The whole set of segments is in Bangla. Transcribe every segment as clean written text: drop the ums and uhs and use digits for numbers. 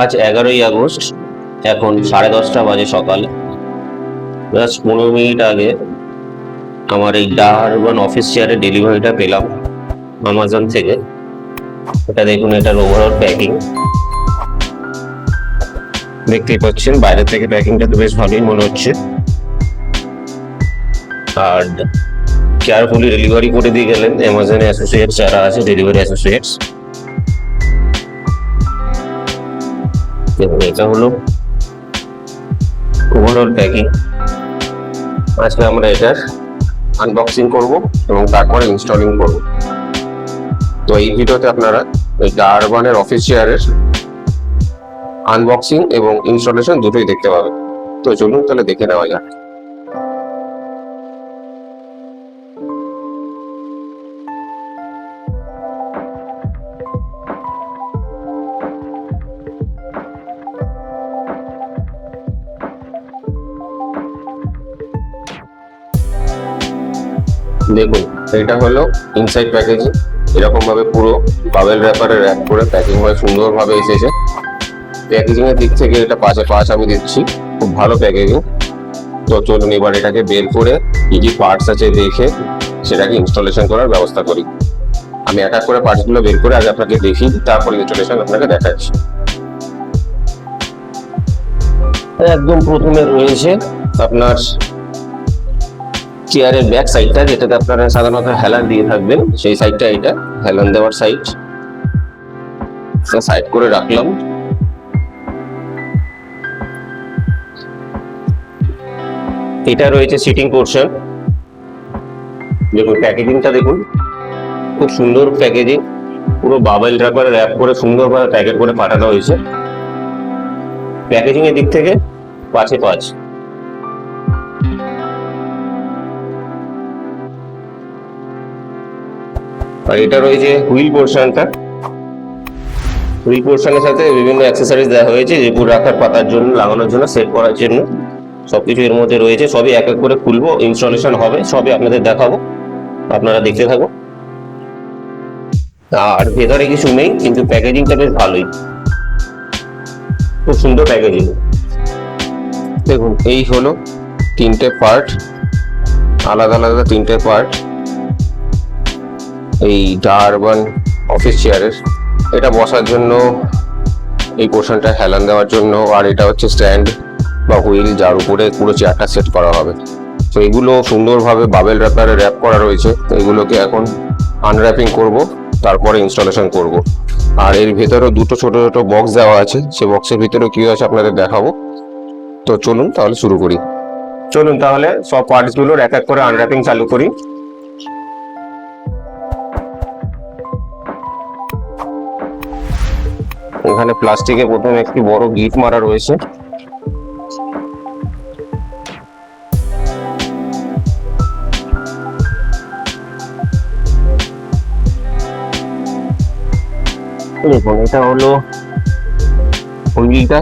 আজ 11ই আগস্ট, এখন 10:30 বাজে সকালে। জাস্ট 15 মিনিট আগে আমার এই ডারবান অফিস চেয়ারের ডেলিভারিটা পেলাম অ্যামাজন থেকে। এটা দেখুন, এটার ওভারঅল প্যাকিং দেখতেই পাচ্ছেন। বাইরে থেকে প্যাকিংটা তো বেশ ভালোই মনে হচ্ছে, আর কেয়ারফুলি ডেলিভারি করে দিয়ে গেলেন অ্যামাজন অ্যাসোসিয়েটস যারা আছে, ডেলিভারি অ্যাসোসিয়েটস। এটা হলো ওভারঅল প্যাকিং। আজকে আমরা এটার আনবক্সিং করব এবং তারপরে ইনস্টলিং করব। তো এই ভিডিওতে আপনারা এই ডারবানের অফিস চেয়ারের আনবক্সিং এবং ইনস্টলেশন দুটোই দেখতে পাবেন। তো চলুন তাহলে দেখে নেওয়া যাক। দেখুন, এটা হলো ইনসাইড প্যাকেজিং। এরকম ভাবে পুরো বাবেল র্যাপারে র্যাপ করে প্যাকিং হয়ে সুন্দরভাবে এসেছে। প্যাকেজিং এর দিক থেকে এটা 5/5 আমি দিচ্ছি, খুব ভালো প্যাকেজিং। তো চলুন এবার এটাকে বের করে কি কি পার্টস আছে দেখে সেটাকে ইনস্টলেশন করার ব্যবস্থা করি। আমি এক এক করে পার্টসগুলো বের করে আগে আপনাকে দেখি, তারপর ইনস্টলেশন আপনাকে দেখাচ্ছি। একদম প্রথমে রয়েছে আপনার চেয়ারের ব্যাক সাইডটা, যেটাতে আপনারা সাধারণত হেলান দিয়ে থাকবেন, সেই সাইডটা এটা হেলান দেওয়ার সাইড। সাইড করে রাখলাম। এটা রয়েছে সিটিং পোর্শন। দেখুন প্যাকেজিংটা দেখুন, খুব সুন্দর প্যাকেজিং। পুরো বাবেল র্যাপারে র্যাপ করে সুন্দরভাবে প্যাকেট করে পাঠানো হয়েছে। প্যাকেজিং এর দিক থেকে 5/5। আর এটা রয়েছে হুইল পোর্শনটা। হুইল পোর্শনের সাথে বিভিন্ন অ্যাক্সেসরিজ দেওয়া হয়েছে, যেগুলো রাখার পাতার জন্য, লাগানোর জন্য, সেট করার জন্য সবকিছু এর মধ্যে রয়েছে। সবই এক এক করে খুলবো, ইনস্টলেশন হবে, সবই আপনাদের দেখাবো, আপনারা দেখতে থাকুন। আর ভেতরে কিছু নেই, কিন্তু প্যাকেজিংটা বেশ ভালোই, খুব সুন্দর প্যাকেজিং। দেখুন এই হলো 3টে পার্ট, আলাদা আলাদা 3টে পার্ট এই ডারবান অফিস চেয়ারের। এটা বসার জন্য, এই পোর্শনটা হেলান দেওয়ার জন্য, আর এটা হচ্ছে স্ট্যান্ড বা হুইল, যার উপরে পুরো চেয়ারটা সেট করা হবে। তো এগুলো সুন্দরভাবে বাবেল র্যাপারে র্যাপ করা রয়েছে। এগুলোকে এখন আনর্যাপিং করব, তারপরে ইনস্টলেশন করব। আর এর ভেতরেও দুটো ছোট ছোট বক্স দেওয়া আছে, সে বক্সের ভিতরেও কি আছে আপনাদের দেখাবো। তো চলুন তাহলে শুরু করি। চলুন তাহলে সব পার্টসগুলোর এক এক করে আনর্যাপিং চালু করি। এখানে প্লাস্টিকে প্রথমে একটি বড় গিট মারা রয়েছে। দেখুন এটা হলো হুইলটা,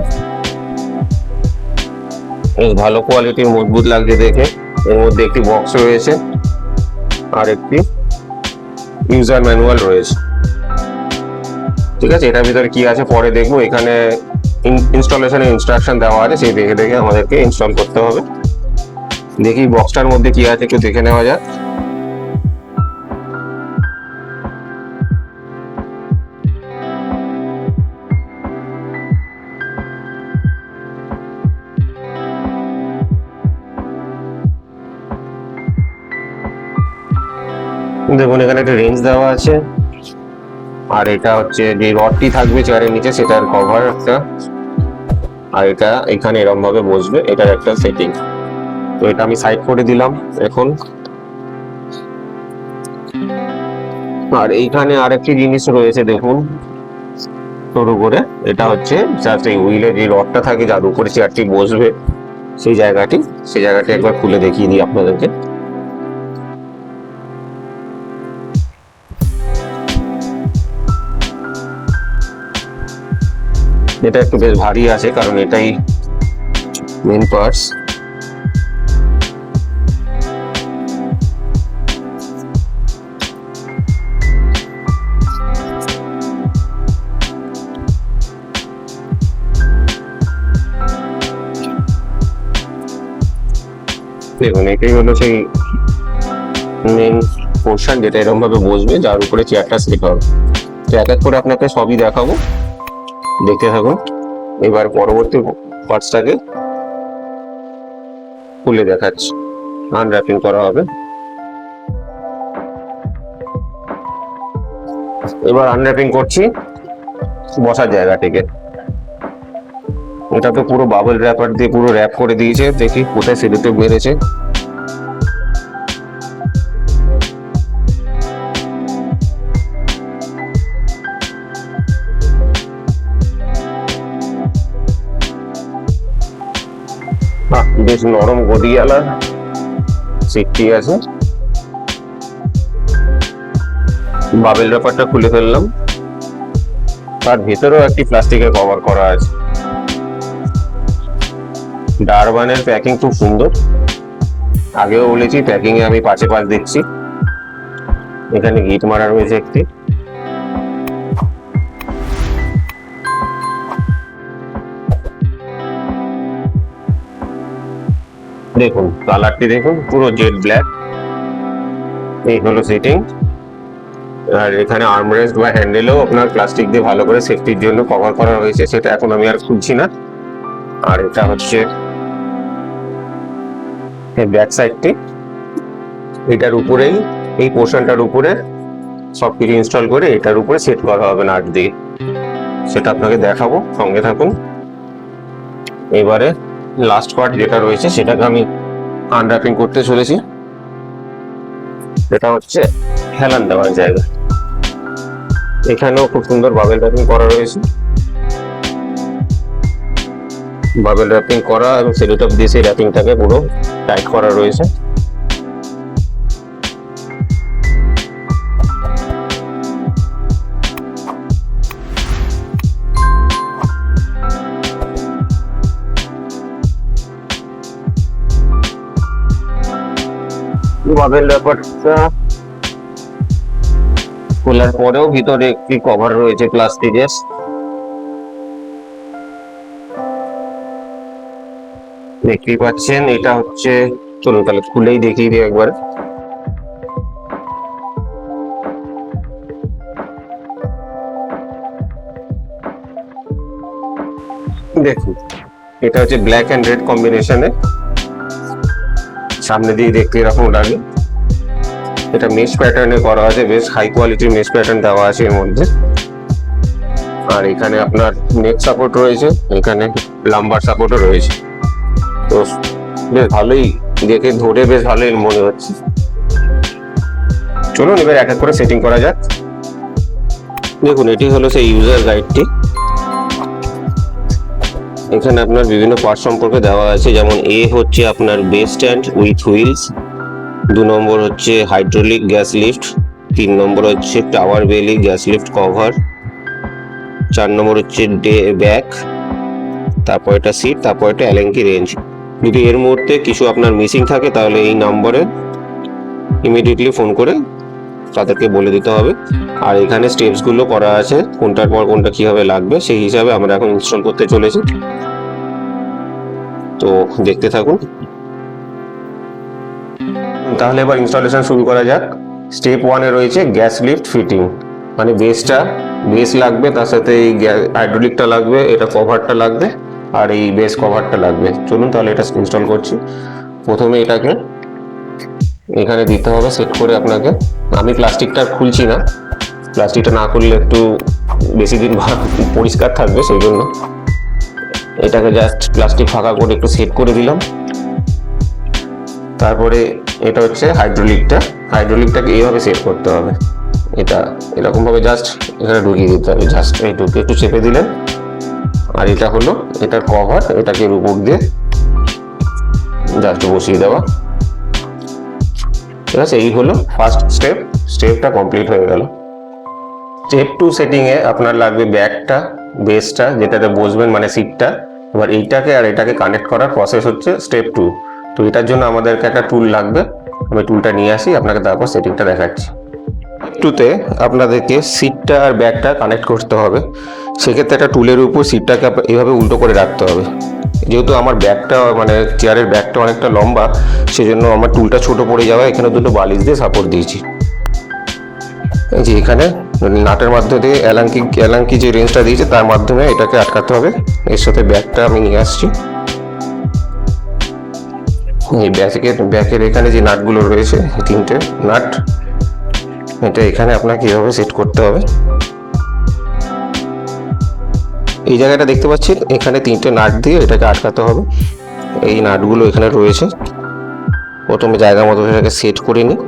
বেশ ভালো কোয়ালিটির, মজবুত লাগছে দেখে। এর মধ্যে একটি বক্স রয়েছে আর একটি ইউজার ম্যানুয়াল রয়েছে। ঠিক আছে, এটার ভিতরে কি আছে পরে দেখবো। এখানে ইনস্টলেশনের ইনস্ট্রাকশন দেওয়া আছে, সেই দেখে দেখে আমাদেরকে ইনস্টল করতে হবে। দেখি বক্সটার মধ্যে কি আছে একটু দেখে নেওয়া যাক। দেখুন এখানে একটা রেঞ্জ দেওয়া আছে, আর এটা হচ্ছে যে রডটি থাকবে চেয়ারের নিচে সেটার কভার একটা, আর এটা এখানে এরকম ভাবে বসবে, এটার একটা সেটিং। তো এটা আমি সাইড করে দিলাম এখন। আর এইখানে আরেকটি জিনিস রয়েছে দেখুন, শুরু করে এটা হচ্ছে জাস্ট এই হুইলে যে রডটা থাকে, যার উপরে চেয়ারটি বসবে, সেই জায়গাটি একবার খুলে দেখিয়ে দিই আপনাদেরকে। এটা একটু বেশ ভারী আছে, কারণ এটাই মেন পার্টস। দেখুন এটাই হলো সেই মেন পোর্শন, যেটা এরকম ভাবে বসবে, যার উপরে চেয়ারটা সেট হবে। তো এক এক করে আপনাকে সবই দেখাবো, দেখতে থাকুন। এবার পরবর্তী পার্টসটাকে খুলে দেখাচ্ছি, আনর্যাপিং করা হবে। এবার আনর্যাপিং করছি বসার জায়গাটিকে। এটা তো পুরো বাবল র্যাপার দিয়ে পুরো র্যাপ করে দিয়েছে, দেখি কোথায় সেলোটেপ মেরেছে। বেশ নরম গদিওয়ালা সিটটি আছে। বাবেল র্যাপারটা খুলে ফেললাম, তার ভেতরেও একটি প্লাস্টিকের কভার করা আছে। ডারবানের প্যাকিং খুব সুন্দর, আগেও বলেছি প্যাকিং এ আমি 5/5 দিচ্ছি। এখানে গিট মারা রয়েছে একটি। দেখুন কালারটি দেখুন, পুরো জেড ব্ল্যাক। এই হলো সেটিং। আর এখানে আর্মরেস্ট বা হ্যান্ডেলও আপনার প্লাস্টিক দিয়ে ভালো করে সেফটির জন্য কভার করা হয়েছে, সেটা এখন আমি আর খুলছি না। আর এটা হচ্ছে ব্যাক সাইডটি। এটার উপরেই, এই পোর্শনটার উপরে সবকিছু ইনস্টল করে এটার উপরে সেট করা হবে নাট দিয়ে, সেটা আপনাকে দেখাবো, সঙ্গে থাকুন। এবারে লাস্ট পার্ট যেটা রয়েছে সেটাকে আমি আনর্যাপিং করতে চলেছি। এটা হচ্ছে হেলান দেওয়ার জায়গা। এখানেও খুব সুন্দর বাবেল র্যাপিং করা রয়েছে, বাবেল র্যাপিং করা এবং সেলোটেপ দিয়ে সেই র্যাপিংটাকে পুরো টাইট করা রয়েছে। বাবেল র্যাপারটা খোলার পরেও ভিতরে একটি কভার রয়েছে প্লাস্টিকের। দেখতেই পাচ্ছেন, এটা হচ্ছে, চলুন তাহলে খুলেই দেখিয়ে দিই একবার। দেখুন এটা হচ্ছে ব্ল্যাক এন্ড রেড কম্বিনেশনে, সামনে দিয়ে দেখতে এরকম লাগে। এটা মেশ প্যাটার্নে করা আছে, বেশ হাই কোয়ালিটির মেশ প্যাটার্ন দেওয়া আছে এর মধ্যে। আর এখানে আপনার নেক সাপোর্ট রয়েছে, এখানে লাম্বার সাপোর্টও রয়েছে। তো বেশ ভালোই, দেখে ধরে বেশ ভালোই মনে হচ্ছে। চলুন এবার এক এক করে সেটিং করা যাক। দেখুন এটি হলো সেই ইউজার গাইডটি। এখানে আপনার বিভিন্ন পার্ট সম্পর্কে দেওয়া আছে, যেমন এ হচ্ছে আপনার বেস স্ট্যান্ড উইথ হুইলস, 2 নম্বর হচ্ছে হাইড্রোলিক গ্যাস লিফট, 3 নম্বর হচ্ছে টাওয়ার বেলি গ্যাস লিফট কভার, 4 নম্বর হচ্ছে ব্যাক, তারপর এটা সিট, তারপর এটা অ্যালেঙ্কি রেঞ্জ। যদি এর মধ্যে কিছু আপনার মিসিং থাকে তাহলে এই নম্বরে ইমিডিয়েটলি ফোন করে তাদেরকে বলে দিতে হবে। আর এখানে স্টেপসগুলো করা আছে, কোনটার পর কোনটা কিভাবে লাগবে সেই হিসাবে আমরা এখন ইনস্টল করতে চলেছি। তো দেখতে থাকুন। তাহলে এবার ইনস্টলেশন শুরু করা যাক। স্টেপ 1 এ রয়েছে গ্যাস লিফট ফিটিং, মানে বেস লাগবে, তার সাথে এই হাইড্রোলিকটা লাগবে, এটা কভারটা লাগবে, আর এই বেস কভারটা লাগবে। চলুন তাহলে এটা ইনস্টল করছি। প্রথমে এটাকে এখানে দিতে হবে সেট করে আপনাকে। আমি প্লাস্টিকটা খুলছি না, প্লাস্টিকটা না খুললে একটু বেশি দিন পরিষ্কার থাকবে, সেই জন্য এটাকে জাস্ট প্লাস্টিক ফাঁকা করে একটু সেট করে দিলাম। তারপরে এটা হচ্ছে হাইড্রোলিকটাকে এইভাবে সেট করতে হবে। এটা এরকম ভাবে জাস্ট এখানে ঢুকিয়ে দিতে হবে, জাস্ট এইটুকু একটু চেপে দিলেন। আর এটা হলো এটার কভার, এটাকে এর উপর দিয়ে জাস্ট বসিয়ে দেওয়া। ঠিক আছে, এই হলো ফার্স্ট স্টেপটা কমপ্লিট হয়ে গেল। স্টেপ 2 সেটিং এ আপনার লাগবে ব্যাকটা, বেসটা যেটাতে বসবেন মানে সিটটা। এবার এইটাকে আর এটাকে কানেক্ট করার প্রসেস হচ্ছে স্টেপ 2। তো এটার জন্য আমাদেরকে একটা টুল লাগবে, আমি টুলটা নিয়ে আসি, আপনাকে তারপর সেটিংটা দেখাচ্ছি। স্টেপ 2 তে আপনাদেরকে সিটটা আর ব্যাকটা কানেক্ট করতে হবে। সেক্ষেত্রে একটা টুলের উপর সিটটাকে এইভাবে উল্টো করে রাখতে হবে। যেহেতু আমার ব্যাগটা মানে চেয়ারের ব্যাগটা অনেকটা লম্বা, সেজন্য আমার টুলটা ছোট পড়ে যাওয়া, এখানে দুটো বালিশ দিয়ে সাপোর্ট দিয়েছি। এই যে এখানে নাটের মাধ্যমে অ্যালাঙ্কি যে রেঞ্জটা দিয়েছে তার মাধ্যমে এটাকে আটকাতে হবে। এর সাথে ব্যাগটা আমি নিয়ে আসছি। এই ব্যাগের এখানে যে নাটগুলো রয়েছে, তিনটে নাট, এটা এখানে আপনাকে এভাবে সেট করতে হবে। এই জায়গাটা দেখতে পাচ্ছেন, এখানে তিনটে নাট দিয়ে এটাকে আটকাতে হবে। এই নাটগুলো এখানে রয়েছে। প্রথমে জায়গা মতো এটাকে সেট করে নিই।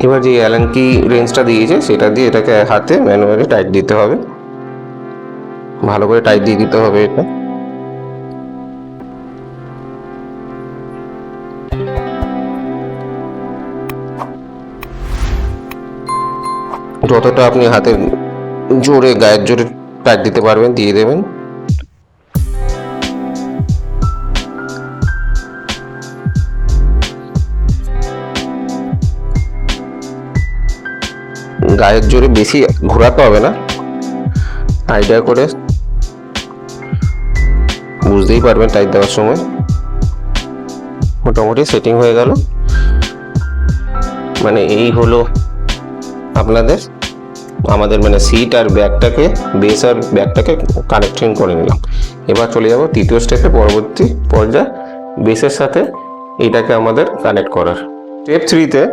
এবার যে অ্যালাঙ্কি রেঞ্জটা দিয়েছে সেটা দিয়ে এটাকে হাতে ম্যানুয়ালি টাইট দিতে হবে, ভালো করে টাইট দিয়ে দিতে হবে। এটা যতটা আপনি হাতে জোরে, গায়ের জোরে টাইট দিতে পারবেন দিয়ে দেবেন। গায়ের জোরে বেশি ঘোরাতে হবে না, আইডিয়া করে বুঝতেই পারবেন টাইট দেওয়ার সময়। মোটামুটি সেটিং হয়ে গেল। মানে এই হলো আপনাদের আমাদের মানে সিট আর ব্যাগটাকে, বেস আর ব্যাগটাকে কানেকশন করে নিলাম। এবার চলে যাব তৃতীয় স্টেপে, পরবর্তী পর্যায়ে বেসের সাথে এইটাকে আমাদের কানেক্ট করার। স্টেপ 3-তে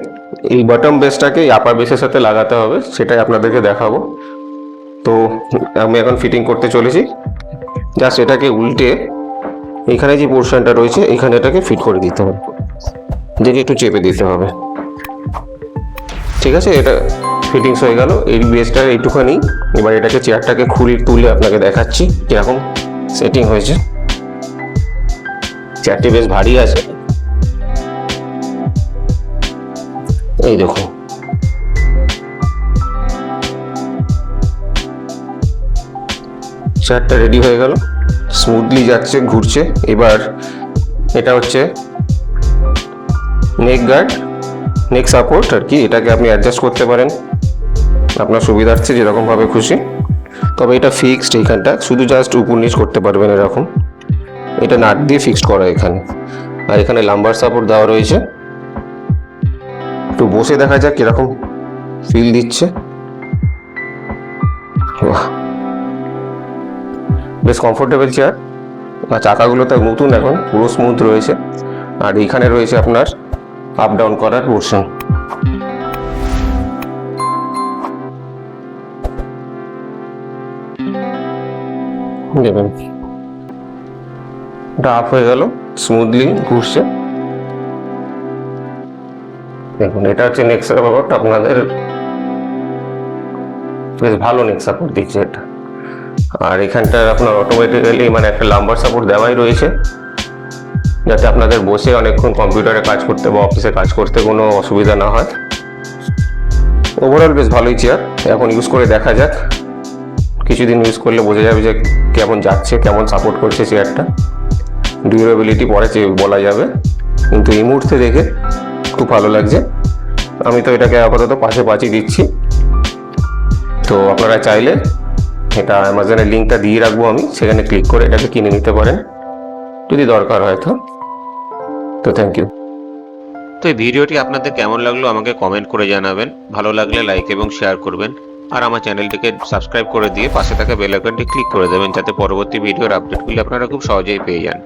এই বটম বেসটাকে আপার বেসের সাথে লাগাতে হবে, সেটাই আপনাদেরকে দেখাবো। তো আমি এখন ফিটিং করতে চলেছি। জাস্ট এটাকে উল্টে এখানে যে পোর্শনটা রয়েছে এখানে এটাকে ফিট করে দিতে হবে, দেখে একটু চেপে দিতে হবে। ঠিক আছে, এটা ফিটিংস হয়ে গেল। এই বেসটা এইটুখানি। এবার এটাকে চেয়ারটাকে তুলে আপনাকে দেখাচ্ছি কিরকম সেটিং হয়েছে। চেয়ারটি বেশ ভারী আছে, এই দেখুন। চেয়ারটা রেডি হয়ে গেল, স্মুথলি যাচ্ছে, ঘুরছে। এবার এটা হচ্ছে নেক গার্ড, নেক সাপোর্ট আর কি। এটাকে আপনি অ্যাডজাস্ট করতে পারেন আপনার সুবিধার্থে যেরকমভাবে খুশি। তবে এটা ফিক্সড, এইখানটা শুধু জাস্ট উপর নিচ করতে পারবেন এরকম। এটা নাট দিয়ে ফিক্সড করা এখানে। আর এখানে লাম্বার সাপোর্ট দেওয়া রয়েছে। একটু বসে দেখা যাক কিরকম ফিল দিচ্ছে। বেশ কমফোর্টেবল চেয়ার। আর চাকাগুলো তো নতুন, এখন পুরো স্মুথ রয়েছে। আর এইখানে রয়েছে আপনার আপ ডাউন করার পোর্শন। দেখুন এটা আপ হয়ে গেল, স্মুথলি ঘুরছে। দেখুন এটা হচ্ছে নেক সাপোর্ট, আপনাদের বেশ ভালো নেক সাপোর্ট দিচ্ছে এটা। আর এখানটার আপনার অটোমেটিক্যালি মানে একটা লাম্বার সাপোর্ট দেওয়াই রয়েছে, যাতে আপনাদের বসে অনেকক্ষণ কম্পিউটারে কাজ করতে বা অফিসে কাজ করতে কোনো অসুবিধা না হয়। ওভারঅল বেশ ভালোই চেয়ার। এখন ইউজ করে দেখা যাক, কিছুদিন ইউজ করলে বোঝা যাবে যে কেমন যাচ্ছে, কেমন সাপোর্ট করছে চেয়ারটা। ডিউরেবিলিটি পরে বলা যাবে, কিন্তু এই মুহূর্তে দেখে খুব ভালো লাগছে। আমি তো এটাকে আপাতত পাশে দিচ্ছি। তো আপনারা চাইলে এটা অ্যামাজনের লিঙ্কটা দিয়ে রাখবো আমি, সেখানে ক্লিক করে এটাকে কিনে নিতে পারেন যদি দরকার হয়। তো থ্যাংক ইউ। তো এই ভিডিওটি আপনাদের কেমন লাগলো আমাকে কমেন্ট করে জানাবেন। ভালো লাগলে লাইক এবং শেয়ার করবেন। আর আমার চ্যানেলটিকে সাবস্ক্রাইব করে দিয়ে পাশে থাকা বেল আইকনটি ক্লিক করে দেবেন, যাতে পরবর্তী ভিডিওর আপডেটগুলি আপনারা খুব সহজেই পেয়ে যান।